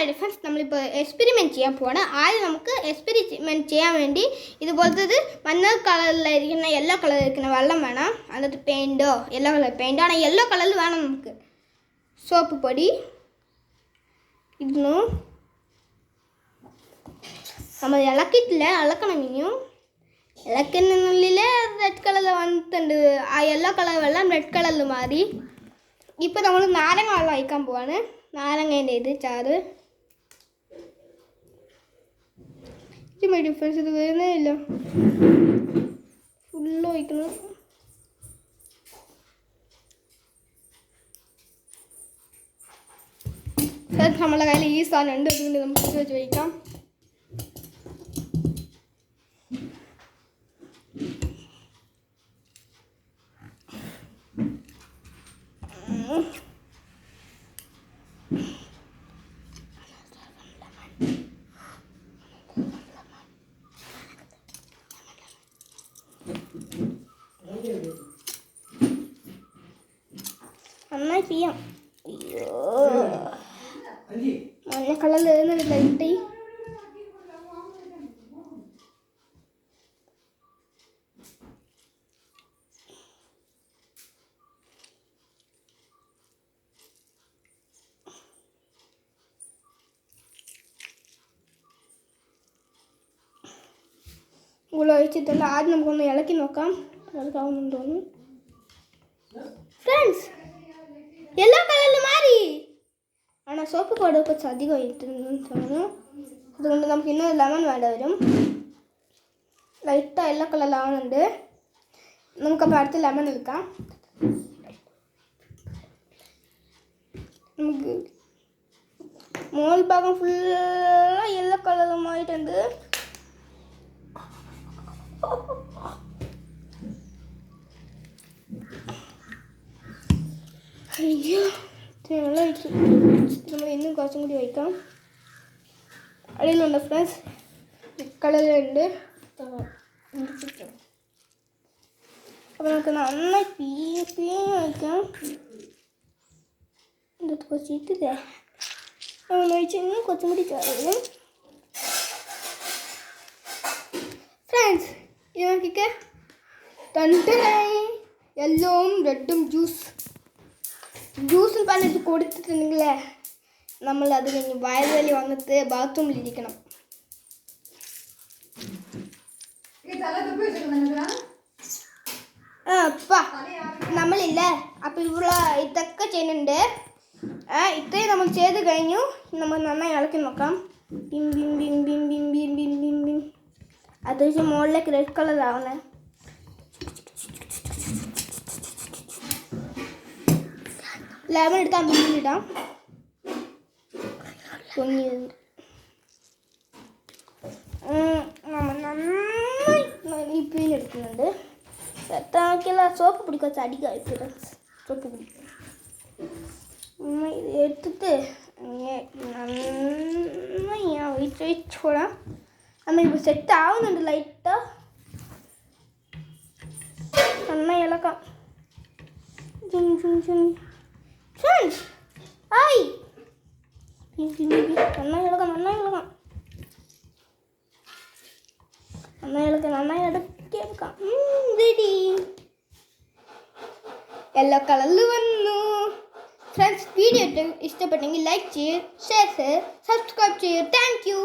My dear friends, നമ്മളിപ്പോൾ experiment ചെയ്യാൻ പോവാണ്. ആദ്യം നമുക്ക് എക്സ്പെരിമെൻറ്റ് ചെയ്യാൻ വേണ്ടി ഇതുപോലത്തത് മഞ്ഞ കളറിലായിരിക്കുന്ന യെല്ലോ കളറിലിരിക്കുന്ന വെള്ളം വേണം. അതിനകത്ത് പെയിൻറ്റോ യെല്ലോ കളർ പെയിൻ്റ് ആണ്, യെല്ലോ കളറിൽ വേണം നമുക്ക്. സോപ്പ് പൊടി ഇടുന്നു. നമ്മൾ ഇളക്കിയിട്ടില്ല, ഇളക്കണം ഇനിയും. ഇളക്കുന്നുള്ളിൽ റെഡ് കളറിൽ വന്നിട്ടുണ്ട്. ആ യെല്ലോ കളർ വെള്ളം റെഡ് കളറിൽ മാറി. ഇപ്പോൾ നമ്മൾ നാരങ്ങ വെള്ളം ഒഴിക്കാൻ പോവാണ്. നാരങ്ങേൻ്റെ ഇത് ചാറ്. ഡിഫറൻസ് ഇത് വരുന്നേ ഇല്ല, ഫുള്ള് ഒഴിക്കുന്നു. നമ്മളെ കയ്യിൽ ഈ സാധനം ഉണ്ട്, അതുകൊണ്ട് നമുക്ക് ഇത് വെച്ച് വയ്ക്കാം. നന്നായി ചെയ്യാം. അയ്യോ, മഞ്ഞ കളറിൽ വരുന്നുണ്ട് ലൈറ്റ്. ഇവിടെ ഒഴിച്ചിട്ടുണ്ട്. ആദ്യം നമുക്കൊന്ന് ഇളക്കി നോക്കാം, ഇളക്കാവുന്നുണ്ടോ എന്ന്. ഫ്രണ്ട്സ്, യെല്ലോ കളറിൽ മാറി. ആണോ, സോപ്പ് പൗഡർ കുറച്ച് അധികം ഇട്ടെന്ന് തോന്നുന്നു. അതുകൊണ്ട് നമുക്ക് ഇന്നൊരു ലെമൺ വേണ്ട വരും. ലൈറ്റ് യെല്ലോ കളറിലാവുന്നുണ്ട്. നമുക്കപ്പോൾ അടുത്ത് ലെമൺ എടുക്കാം. നമുക്ക് മോൾ ഭാഗം ഫുള്ള് യെല്ലോ കളറുമായിട്ടുണ്ട്. അയ്യോ, വെള്ളം ഒഴിക്കും. നമ്മൾ ഇന്നും കുറച്ചും കൂടി ഒഴിക്കാം. അടിയിലുണ്ട് ഫ്രണ്ട്സ്, കളറുണ്ട്. അപ്പോൾ നമുക്ക് നന്നായി ഒഴിക്കാം. ഇതൊക്കെ കുറച്ച് ഇട്ടില്ലേ, ഒന്ന് ഒഴിച്ച് ഇന്നും കുറച്ചും കൂടി ചേർക്കും. ഫ്രണ്ട്സ്, ഇത് നോക്കിക്കേ, യെല്ലോവും റെഡും ജ്യൂസും പറഞ്ഞിട്ട് കൊടുത്തിട്ടുണ്ടെങ്കിലേ നമ്മൾ അത് കഴിഞ്ഞ് വയറുവലി വന്നിട്ട് ബാത്റൂമിലിരിക്കണം. നമ്മളില്ലേ, അപ്പം ഇവിടെ ഇതൊക്കെ ചെയ്യുന്നുണ്ട്. ഇത്രയും നമ്മൾ ചെയ്ത് കഴിഞ്ഞു. നമ്മൾ നന്നായി ഇളക്കി നോക്കാം. ബിം ബിം ബിം ബിം ബിം ബിം ബിം ബിം ബിം. അത്യാവശ്യം മുകളിലേക്ക് റെഡ് കളറാവുന്നേ. ലെമൺ എടുത്താൽ മുന്നിലിടാം. പൊങ്ങിയിട്ടുണ്ട്. നമ്മൾ നന്നായി ഈ പിഴിഞ്ഞെടുക്കുന്നുണ്ട്. എത്താക്കിയുള്ള സോപ്പ് പൊടി കുറച്ച് അടിക്കായിട്ട് സോപ്പ് പൊടി എടുത്തിട്ട് നന്നായി ഞാൻ ഒഴിച്ചോടാം. നമ്മളിപ്പോൾ സെറ്റ് ആവുന്നുണ്ട്. ലൈറ്റ് നന്നായി ഇളക്കാം. ആയി നന്നായി ഇളക്കാം, നന്നായി ഇടക്കിയെടുക്കാം. റെഡി, യെല്ലോ കളറിൽ വന്നു. ഫ്രണ്ട്സ്, വീഡിയോ ഇഷ്ടപ്പെട്ടെങ്കിൽ ലൈക്ക് ചെയ്യൂ, ഷെയർ ചെയ്യൂ, സബ്സ്ക്രൈബ് ചെയ്യൂ. Thank you.